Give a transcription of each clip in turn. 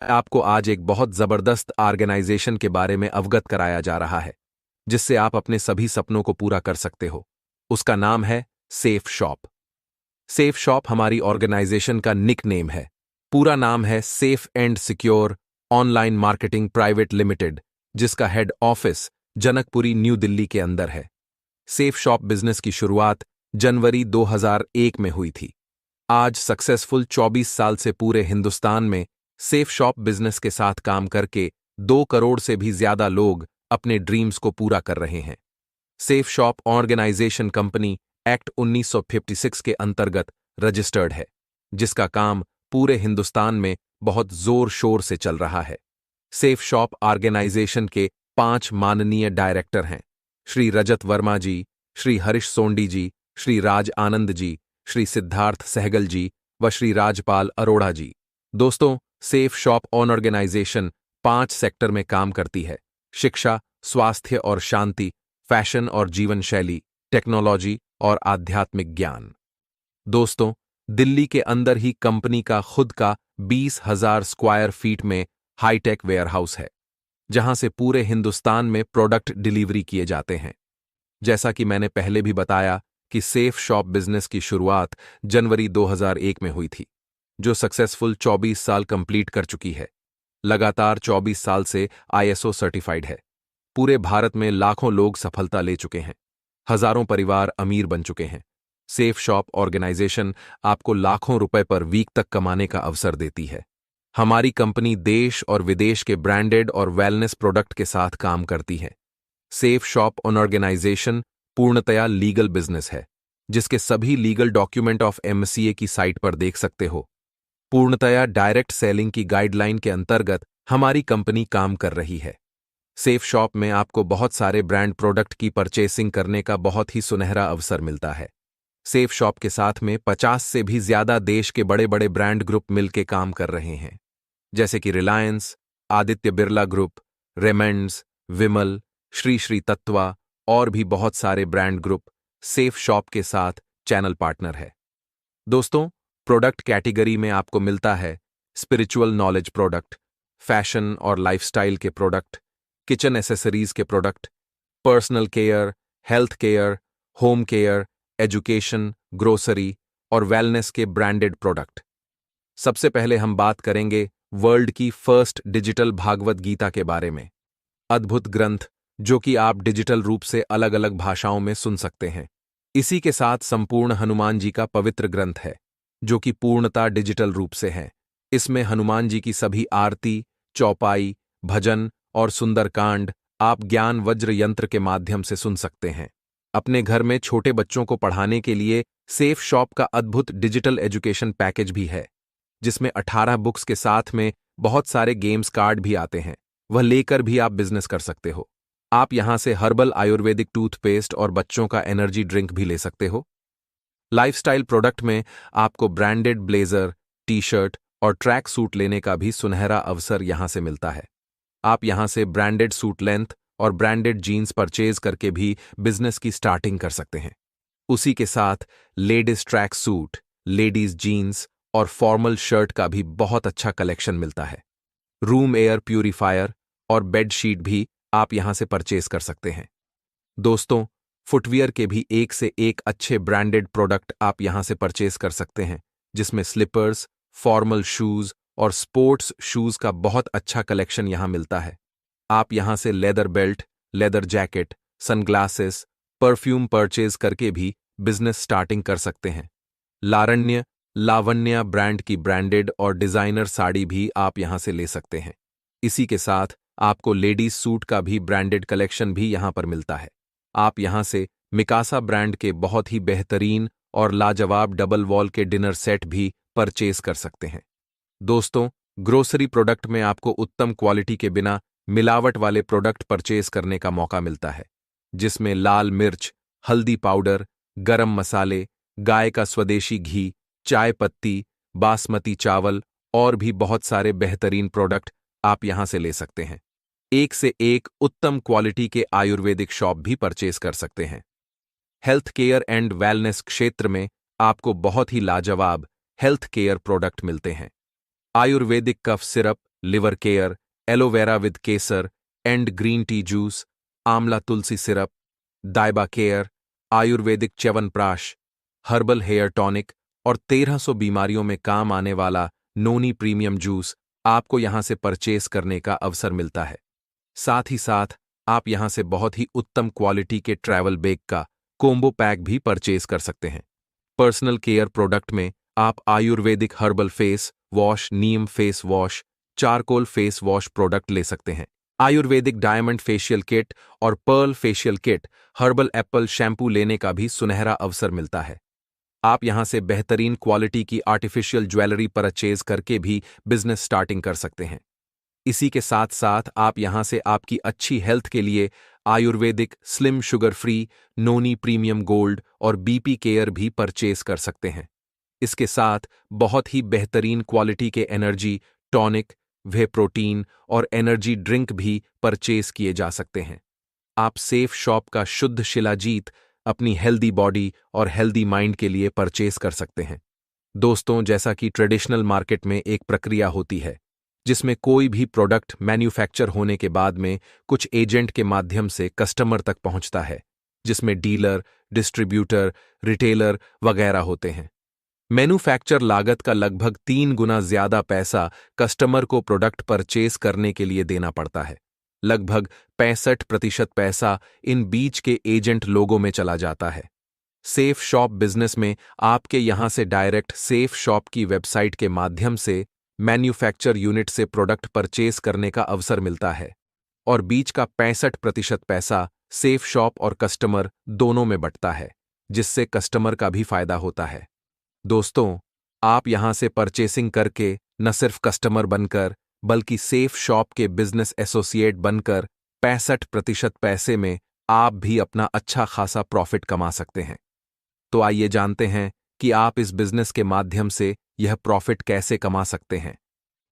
आपको आज एक बहुत जबरदस्त ऑर्गेनाइजेशन के बारे में अवगत कराया जा रहा है जिससे आप अपने सभी सपनों को पूरा कर सकते हो। उसका नाम है सेफ शॉप। सेफ शॉप हमारी ऑर्गेनाइजेशन का निक नेम है। पूरा नाम है safe and secure online marketing private limited, जिसका head office Janakpuri New Delhi के अंदर है। सेफ शॉप बिजनेस की शुरुआत जनवरी 2001 में हुई थी। आज सक्सेसफुल 24 साल से पूरे हिंदुस्तान में सेफ शॉप बिजनेस के साथ काम करके 2 करोड़ से भी ज्यादा लोग अपने ड्रीम्स को पूरा कर रहे हैं। Safe Shop organisation company act 1956 के अंतर्गत रजिस्टर्ड है, जिसका काम पूरे हिंदुस्तान में बहुत जोर शोर से चल रहा है। सेफ शॉप ऑर्गेनाइजेशन के 5 माननीय डायरेक्टर हैं: श्री रजत वर्मा जी, श्री हरीश सोंडी जी, श्री राज आनंद जी, श्री सिद्धार्थ सहगल जी व श्री राजपाल अरोड़ा जी। दोस्तों, सेफ शॉप ऑर्गेनाइजेशन 5 सेक्टर में काम करती है: शिक्षा, स्वास्थ्य और शांति, फैशन और जीवन शैली, टेक्नोलॉजी और आध्यात्मिक ज्ञान। दोस्तों, दिल्ली के अंदर ही कंपनी का खुद का 20,000 स्क्वायर फीट में हाईटेक वेयरहाउस है, जहां से पूरे हिंदुस्तान में प्रोडक्ट डिलीवरी किए जाते हैं। जैसा कि मैंने पहले भी बताया कि सेफ शॉप बिजनेस की शुरुआत जनवरी 2001 में हुई थी, जो सक्सेसफुल 24 साल कंप्लीट कर चुकी है। लगातार 24 साल से आईएसओ सर्टिफाइड है। पूरे भारत में लाखों लोग सफलता ले चुके हैं। हजारों परिवार अमीर बन चुके हैं। सेफ शॉप ऑर्गेनाइजेशन आपको लाखों रुपए पर वीक तक कमाने का अवसर देती है। हमारी कंपनी देश और विदेश के ब्रांडेड और वेलनेस प्रोडक्ट के साथ काम करती है। सेफ शॉप ऑर्गेनाइजेशन पूर्णतया लीगल बिजनेस है, जिसके सभी लीगल डॉक्यूमेंट ऑफ एमसीए की साइट पर देख सकते हो। पूर्णतया डायरेक्ट सेलिंग की गाइडलाइन के अंतर्गत हमारी कंपनी काम कर रही है। सेफ शॉप में आपको बहुत सारे ब्रांड प्रोडक्ट की परचेसिंग करने का बहुत ही सुनहरा अवसर मिलता है। सेफ शॉप के साथ में 50 से भी ज्यादा देश के बड़े बड़े ब्रांड ग्रुप मिलकर काम कर रहे हैं, जैसे कि रिलायंस, आदित्य बिरला ग्रुप, रेमंड्स, विमल, श्री श्री तत्वा और भी बहुत सारे ब्रांड ग्रुप सेफ शॉप के साथ चैनल पार्टनर है। दोस्तों, प्रोडक्ट कैटेगरी में आपको मिलता है स्पिरिचुअल नॉलेज प्रोडक्ट, फैशन और लाइफस्टाइल के प्रोडक्ट, किचन एसेसरीज के product, personal care, health care, home care, education, grocery और वेलनेस के ब्रांडेड प्रोडक्ट। सबसे पहले हम बात करेंगे वर्ल्ड की फर्स्ट डिजिटल भागवत गीता के बारे में। अद्भुत ग्रंथ जो कि आप डिजिटल रूप से अलग अलग भाषाओं में सुन सकते हैं। इसी के साथ संपूर्ण हनुमान जी का पवित्र ग्रंथ है, जो कि पूर्णतः डिजिटल रूप से है। इसमें हनुमान जी की सभी आरती, चौपाई, भजन और सुंदरकांड आप ज्ञान वज्र यंत्र के माध्यम से सुन सकते हैं। अपने घर में छोटे बच्चों को पढ़ाने के लिए सेफ शॉप का अद्भुत डिजिटल एजुकेशन पैकेज भी है, जिसमें 18 बुक्स के साथ में बहुत सारे गेम्स कार्ड भी आते हैं। वह लेकर भी आप बिजनेस कर सकते हो। आप यहां से हर्बल आयुर्वेदिक टूथपेस्ट और बच्चों का एनर्जी ड्रिंक भी ले सकते हो। लाइफस्टाइल प्रोडक्ट में आपको ब्रांडेड ब्लेजर, टी शर्ट और ट्रैक सूट लेने का भी सुनहरा अवसर यहां से मिलता है। आप यहां से ब्रांडेड सूट लेंथ और ब्रांडेड जीन्स परचेज करके भी बिजनेस की स्टार्टिंग कर सकते हैं। उसी के साथ ladies track suit, ladies jeans और फॉर्मल शर्ट का भी बहुत अच्छा कलेक्शन मिलता है। रूम एयर प्यूरिफायर और बेड शीट भी आप यहां से परचेज कर सकते हैं। दोस्तों, फुटवियर के भी एक से एक अच्छे ब्रांडेड प्रोडक्ट आप यहां से परचेज कर सकते हैं, जिसमें स्लीपर्स, फॉर्मल शूज और स्पोर्ट्स शूज का बहुत अच्छा कलेक्शन यहां मिलता है। आप यहां से leather belt, leather jacket, sunglasses, perfume purchase करके भी बिजनेस स्टार्टिंग कर सकते हैं। लावण्या ब्रांड की ब्रांडेड और डिजाइनर साड़ी भी आप यहां से ले सकते हैं। इसी के साथ आपको लेडीज सूट का भी ब्रांडेड कलेक्शन भी यहां पर मिलता है। आप यहां से मिकासा ब्रांड के बहुत ही बेहतरीन और लाजवाब डबल वॉल के डिनर सेट भी परचेज कर सकते हैं। दोस्तों, ग्रोसरी प्रोडक्ट में आपको उत्तम क्वालिटी के बिना मिलावट वाले प्रोडक्ट परचेज करने का मौका मिलता है, जिसमें लाल मिर्च, हल्दी पाउडर, गरम मसाले, गाय का स्वदेशी घी, चाय पत्ती, बासमती चावल और भी बहुत सारे बेहतरीन प्रोडक्ट आप यहां से ले सकते हैं। एक से एक उत्तम क्वालिटी के आयुर्वेदिक शॉप भी परचेज कर सकते हैं। हेल्थ केयर एंड वेलनेस क्षेत्र में आपको बहुत ही लाजवाब हेल्थ केयर प्रोडक्ट मिलते हैं। Ayurvedic cough syrup, liver care, aloe vera with kesar and green tea juice, amla tulsi syrup, दाइबा care, ayurvedic chyawanprash, herbal hair tonic और 1300 बीमारियों में काम आने वाला नोनी प्रीमियम जूस आपको यहां से परचेस करने का अवसर मिलता है। साथ ही साथ आप यहां से बहुत ही उत्तम क्वालिटी के ट्रैवल बैग का कोम्बो पैक भी परचेस कर सकते हैं। पर्सनल केयर प्रोडक्ट में आप ayurvedic herbal face wash, neem face wash, charcoal face wash product ले सकते हैं। आयुर्वेदिक डायमंड फेशियल किट और pearl facial kit, herbal apple shampoo लेने का भी सुनहरा अवसर मिलता है। आप यहां से बेहतरीन क्वालिटी की आर्टिफिशियल ज्वेलरी परचेज करके भी बिजनेस स्टार्टिंग कर सकते हैं। इसी के साथ साथ आप यहां से आपकी अच्छी हेल्थ के लिए आयुर्वेदिक स्लिम शुगर फ्री नोनी प्रीमियम गोल्ड और बीपी केयर भी परचेज कर सकते हैं। इसके साथ बहुत ही बेहतरीन क्वालिटी के एनर्जी टॉनिक, वे प्रोटीन और एनर्जी ड्रिंक भी परचेज किए जा सकते हैं। आप सेफ शॉप का शुद्ध शिलाजीत अपनी हेल्दी बॉडी और हेल्दी माइंड के लिए परचेज कर सकते हैं। दोस्तों, जैसा कि ट्रेडिशनल मार्केट में एक प्रक्रिया होती है जिसमें कोई भी प्रोडक्ट मैन्युफैक्चर होने के बाद में कुछ एजेंट के माध्यम से कस्टमर तक पहुंचता है, जिसमें डीलर, डिस्ट्रीब्यूटर, रिटेलर वगैरह होते हैं। मैन्युफैक्चर लागत का लगभग 3 गुना ज्यादा पैसा कस्टमर को प्रोडक्ट परचेज करने के लिए देना पड़ता है। लगभग 65% पैसा इन बीच के एजेंट लोगों में चला जाता है। सेफ शॉप बिजनेस में आपके यहां से डायरेक्ट सेफ शॉप की वेबसाइट के माध्यम से मैन्युफैक्चर यूनिट से प्रोडक्ट परचेज करने का अवसर मिलता है और बीच का 65% पैसा सेफ शॉप और कस्टमर दोनों में बंटता है, जिससे कस्टमर का भी फायदा होता है। दोस्तों, आप यहां से परचेसिंग करके न सिर्फ कस्टमर बनकर बल्कि सेफ शॉप के बिजनेस एसोसिएट बनकर 65% पैसे में आप भी अपना अच्छा खासा प्रॉफिट कमा सकते हैं। तो आइए जानते हैं कि आप इस बिजनेस के माध्यम से यह प्रॉफिट कैसे कमा सकते हैं।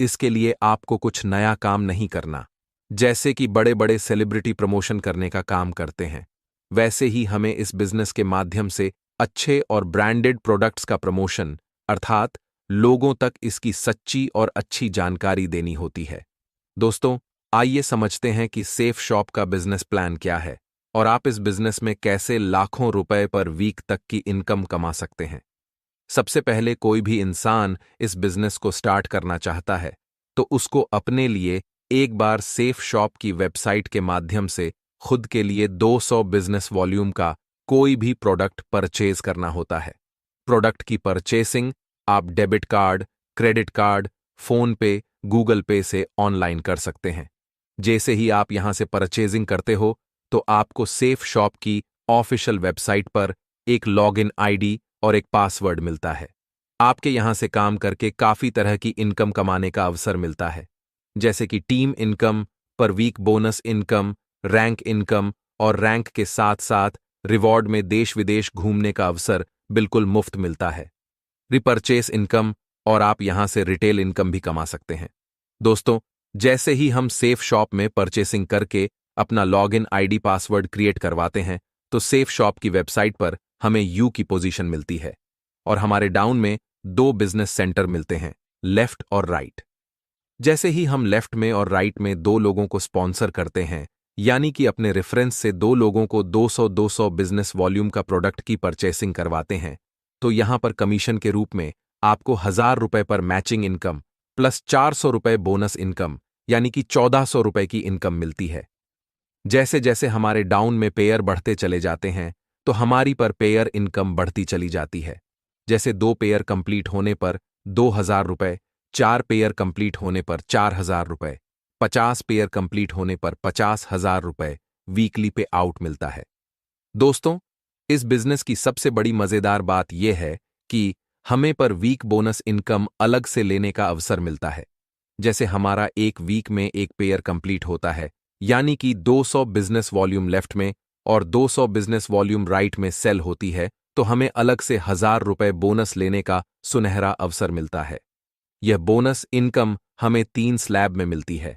इसके लिए आपको कुछ नया काम नहीं करना। जैसे कि बड़े बड़े सेलिब्रिटी प्रमोशन करने का काम करते हैं, वैसे ही हमें इस बिजनेस के माध्यम से अच्छे और ब्रांडेड प्रोडक्ट्स का प्रमोशन अर्थात लोगों तक इसकी सच्ची और अच्छी जानकारी देनी होती है। दोस्तों, आइए समझते हैं कि सेफ शॉप का बिजनेस प्लान क्या है और आप इस बिजनेस में कैसे लाखों रुपए पर वीक तक की इनकम कमा सकते हैं। सबसे पहले कोई भी इंसान इस बिजनेस को स्टार्ट करना चाहता है तो उसको अपने लिए एक बार सेफ शॉप की वेबसाइट के माध्यम से खुद के लिए 200 बिजनेस वॉल्यूम का कोई भी प्रोडक्ट परचेज करना होता है। प्रोडक्ट की परचेसिंग आप debit card, credit card, phone पे, गूगल पे से ऑनलाइन कर सकते हैं। जैसे ही आप यहां से परचेजिंग करते हो तो आपको सेफ शॉप की ऑफिशियल वेबसाइट पर एक लॉगिन आईडी और एक पासवर्ड मिलता है। आपके यहां से काम करके काफी तरह की इनकम कमाने का अवसर मिलता है, जैसे कि team income, per week bonus income, rank income और रैंक के साथ साथ रिवॉर्ड में देश विदेश घूमने का अवसर बिल्कुल मुफ्त मिलता है। रिपर्चेस इनकम और आप यहां से रिटेल इनकम भी कमा सकते हैं। दोस्तों, जैसे ही हम सेफ शॉप में परचेसिंग करके अपना लॉगिन आईडी पासवर्ड क्रिएट करवाते हैं तो सेफ शॉप की वेबसाइट पर हमें यू की पोजीशन मिलती है और हमारे डाउन में 2 बिजनेस सेंटर मिलते हैं, लेफ्ट और राइट। जैसे ही हम लेफ्ट में और राइट में 2 लोगों को स्पॉन्सर करते हैं, यानी कि अपने रेफरेंस से 2 लोगों को 200-200 बिजनेस वॉल्यूम का प्रोडक्ट की परचेसिंग करवाते हैं, तो यहां पर कमीशन के रूप में आपको 1000 रुपए पर मैचिंग इनकम प्लस 400 रुपए बोनस इनकम यानी कि 1400 रुपए की इनकम मिलती है। जैसे जैसे हमारे डाउन में पेयर बढ़ते चले जाते हैं तो हमारी पर पेयर इनकम बढ़ती चली जाती है। जैसे 2 पेयर कंप्लीट होने पर 2000 रुपए, 4 पेयर कंप्लीट होने पर 4000 रुपए, 50 पेयर कंप्लीट होने पर 50,000 रुपए वीकली पे आउट मिलता है। दोस्तों, इस बिजनेस की सबसे बड़ी मजेदार बात यह है कि हमें पर वीक बोनस इनकम अलग से लेने का अवसर मिलता है। जैसे हमारा एक वीक में एक पेयर कंप्लीट होता है, यानी कि 200 बिजनेस वॉल्यूम लेफ्ट में और 200 बिजनेस वॉल्यूम राइट में सेल होती है, तो हमें अलग से 1000 रुपए बोनस लेने का सुनहरा अवसर मिलता है। यह बोनस इनकम हमें 3 स्लैब में मिलती है।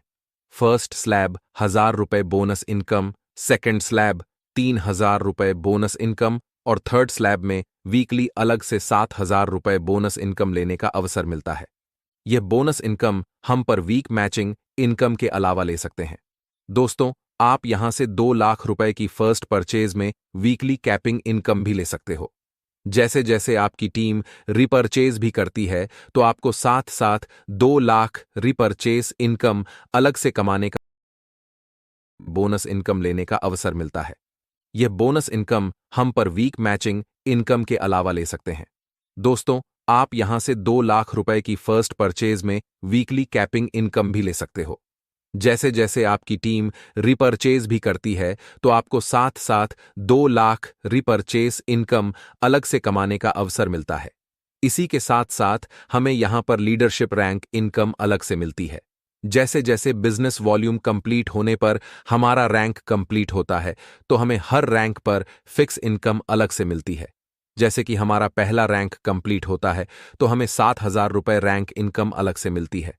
फर्स्ट स्लैब 1000 रुपए बोनस इनकम, सेकेंड स्लैब 3000 रुपए बोनस इनकम और थर्ड स्लैब में वीकली अलग से 7000 रुपए बोनस इनकम लेने का अवसर मिलता है। यह बोनस इनकम हम पर वीक मैचिंग इनकम के अलावा ले सकते हैं। दोस्तों, आप यहां से 2 लाख रुपए की फर्स्ट परचेज में वीकली कैपिंग इनकम भी ले सकते हो। जैसे जैसे आपकी टीम रिपर्चेज भी करती है तो आपको साथ साथ 2 लाख रिपर्चेज इनकम अलग से कमाने का बोनस इनकम लेने का अवसर मिलता है। यह बोनस इनकम हम पर वीक मैचिंग इनकम के अलावा ले सकते हैं। दोस्तों, आप यहां से 2 लाख रुपए की फर्स्ट परचेज में वीकली कैपिंग इनकम भी ले सकते हो। जैसे जैसे आपकी टीम रिपर्चेज भी करती है तो आपको साथ साथ 2 लाख रिपर्चेज इनकम अलग से कमाने का अवसर मिलता है। इसी के साथ साथ हमें यहां पर लीडरशिप रैंक इनकम अलग से मिलती है। जैसे जैसे बिजनेस वॉल्यूम कंप्लीट होने पर हमारा रैंक कंप्लीट होता है तो हमें हर रैंक पर फिक्स इनकम अलग से मिलती है। जैसे कि हमारा पहला रैंक कंप्लीट होता है तो हमें 7,000 रुपए रैंक इनकम अलग से मिलती है।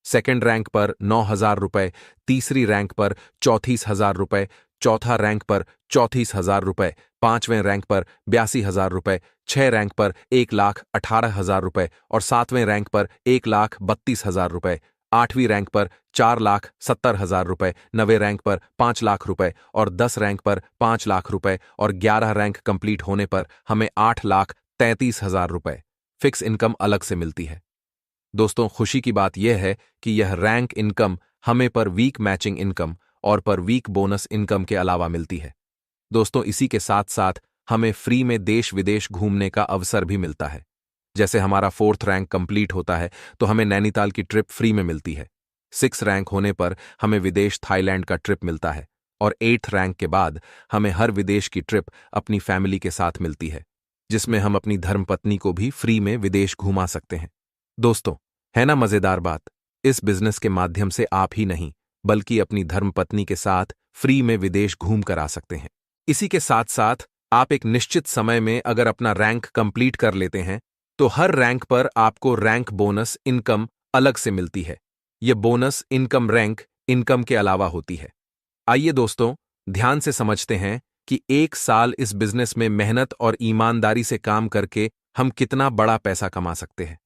सेकंड रैंक पर 9,000 रुपए, तीसरी रैंक पर 34,000 रुपए, चौथा रैंक पर 34,000 रुपए, पांचवें रैंक पर 82,000 रुपए, छह रैंक पर 1,18,000 रुपए और सातवें रैंक पर 1,32,000 रुपए, आठवीं रैंक पर 4,70,000 रुपए, नवे रैंक पर 5 लाख रुपए और 10 रैंक पर 5 लाख रुपए और 11 रैंक कंप्लीट होने पर हमें 8,33,000 रुपए फिक्स इनकम अलग से मिलती है। दोस्तों, खुशी की बात यह है कि यह रैंक इनकम हमें पर वीक मैचिंग इनकम और पर वीक बोनस इनकम के अलावा मिलती है। दोस्तों, इसी के साथ साथ हमें फ्री में देश विदेश घूमने का अवसर भी मिलता है। जैसे हमारा फोर्थ रैंक कंप्लीट होता है तो हमें नैनीताल की ट्रिप फ्री में मिलती है। 6 रैंक होने पर हमें विदेश थाईलैंड का ट्रिप मिलता है और 8th रैंक के बाद हमें हर विदेश की ट्रिप अपनी फैमिली के साथ मिलती है, जिसमें हम अपनी धर्मपत्नी को भी फ्री में विदेश घुमा सकते हैं। दोस्तों, है ना मजेदार बात? इस बिजनेस के माध्यम से आप ही नहीं बल्कि अपनी धर्मपत्नी के साथ फ्री में विदेश घूम कर आ सकते हैं। इसी के साथ साथ आप एक निश्चित समय में अगर अपना रैंक कंप्लीट कर लेते हैं तो हर रैंक पर आपको रैंक बोनस इनकम अलग से मिलती है। यह बोनस इनकम रैंक इनकम के अलावा होती है। आइए दोस्तों, ध्यान से समझते हैं कि 1 साल इस बिजनेस में मेहनत और ईमानदारी से काम करके हम कितना बड़ा पैसा कमा सकते हैं।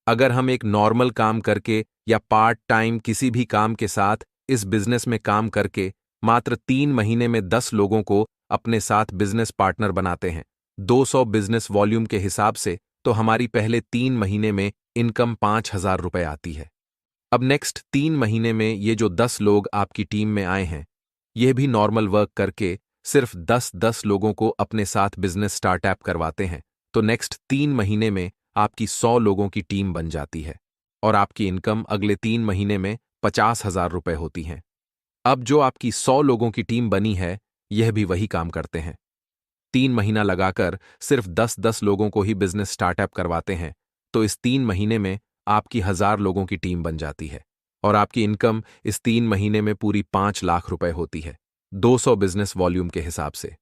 अगर हम एक नॉर्मल काम करके या पार्ट टाइम किसी भी काम के साथ इस बिजनेस में काम करके मात्र 3 महीने में 10 लोगों को अपने साथ बिजनेस पार्टनर बनाते हैं 200 बिजनेस वॉल्यूम के हिसाब से, तो हमारी पहले 3 महीने में इनकम 5,000 रुपए आती है। अब नेक्स्ट 3 महीने में ये जो 10 लोग आपकी टीम में आए हैं, यह भी नॉर्मल वर्क करके सिर्फ 10-10 लोगों को अपने साथ बिजनेस स्टार्टअप करवाते हैं, तो नेक्स्ट 3 महीने में आपकी 100 लोगों की टीम बन जाती है और आपकी इनकम अगले 3 महीने में 50,000 रुपए होती है। अब जो आपकी 100 लोगों की टीम बनी है, यह भी वही काम करते हैं। 3 महीना लगाकर सिर्फ 10-10 लोगों को ही बिजनेस स्टार्टअप करवाते हैं, तो इस 3 महीने में आपकी 1,000 लोगों की टीम बन जाती है और आपकी इनकम इस 3 महीने में पूरी 5 लाख रुपए होती है 200 बिजनेस वॉल्यूम के हिसाब से।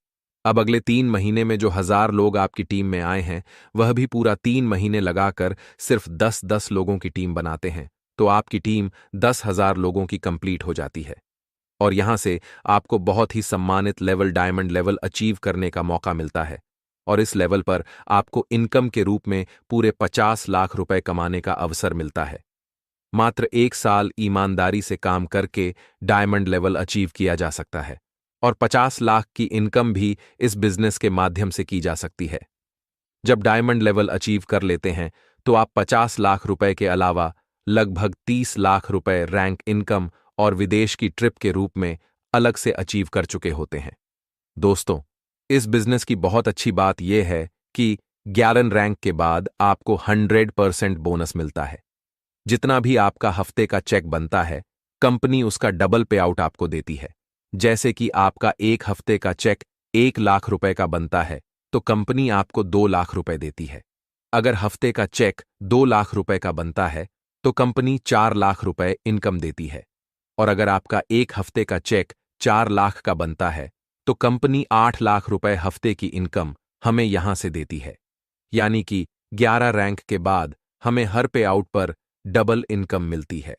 अब अगले 3 महीने में जो 1,000 लोग आपकी टीम में आए हैं, वह भी पूरा 3 महीने लगाकर सिर्फ 10-10 लोगों की टीम बनाते हैं, तो आपकी टीम 10,000 लोगों की कंप्लीट हो जाती है और यहां से आपको बहुत ही सम्मानित लेवल डायमंड लेवल अचीव करने का मौका मिलता है और इस लेवल पर आपको इनकम के रूप में पूरे 50 लाख रुपए कमाने का अवसर मिलता है। मात्र 1 साल ईमानदारी से काम करके डायमंड लेवल अचीव किया जा सकता है और 50 लाख की इनकम भी इस बिजनेस के माध्यम से की जा सकती है। जब डायमंड लेवल अचीव कर लेते हैं तो आप 50 लाख रुपए के अलावा लगभग 30 लाख रुपए रैंक इनकम और विदेश की ट्रिप के रूप में अलग से अचीव कर चुके होते हैं। दोस्तों, इस बिजनेस की बहुत अच्छी बात यह है कि 11 रैंक के बाद आपको 100% बोनस मिलता है। जितना भी आपका हफ्ते का चेक बनता है, कंपनी उसका डबल पे आउट आपको देती है। जैसे कि आपका 1 हफ्ते का चेक 1 लाख रुपए का बनता है, तो कंपनी आपको 2 लाख रुपए देती है। अगर हफ्ते का चेक 2 लाख रुपए का बनता है, तो कंपनी 4 लाख रुपए इनकम देती है और अगर आपका 1 हफ्ते का चेक 4 लाख का बनता है, तो कंपनी 8 लाख रुपए हफ्ते की इनकम हमें यहां से देती है। यानी कि 11 रैंक के बाद हमें हर पे आउट पर डबल इनकम मिलती है।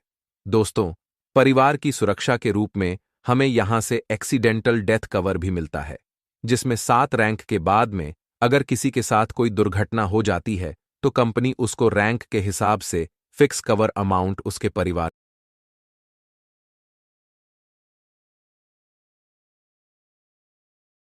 दोस्तों, परिवार की सुरक्षा के रूप में हमें यहां से एक्सीडेंटल डेथ कवर भी मिलता है, जिसमें 7 रैंक के बाद में अगर किसी के साथ कोई दुर्घटना हो जाती है तो कंपनी उसको रैंक के हिसाब से फिक्स कवर अमाउंट उसके परिवार